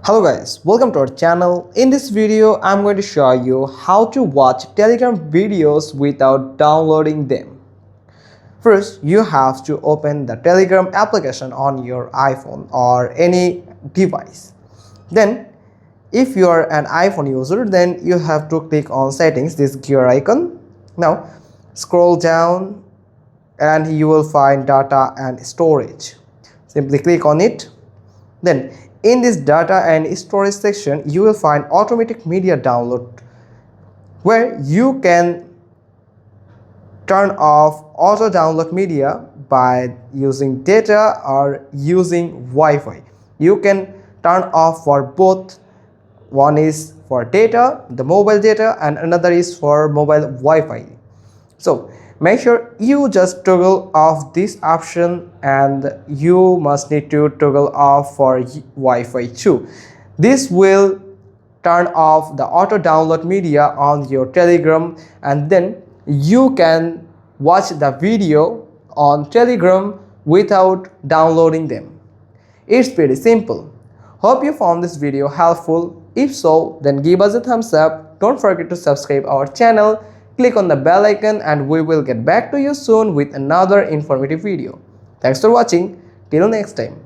Hello guys, welcome to our channel. In this video, I'm going to show you how to watch Telegram videos without downloading them. First, you have to open the Telegram application on your iPhone or any device. Then, if you are an iPhone user, then you have to click on settings, this gear icon. Now, scroll down and you will find data and storage. Simply click on it. Then in this data and storage section, you will find automatic media download, where you can turn off auto download media by using data or using Wi-Fi. You can turn off for both. One is for data, the mobile data, and another is for mobile Wi-Fi. So make sure you just toggle off this option, and you must need to toggle off for Wi-Fi too. This will turn off the auto download media on your Telegram, and then you can watch the video on Telegram without downloading them. It's pretty simple. Hope you found this video helpful. If so, then give us a thumbs up. Don't forget to subscribe our channel. Click on the bell icon and we will get back to you soon with another informative video. Thanks for watching. Till next time.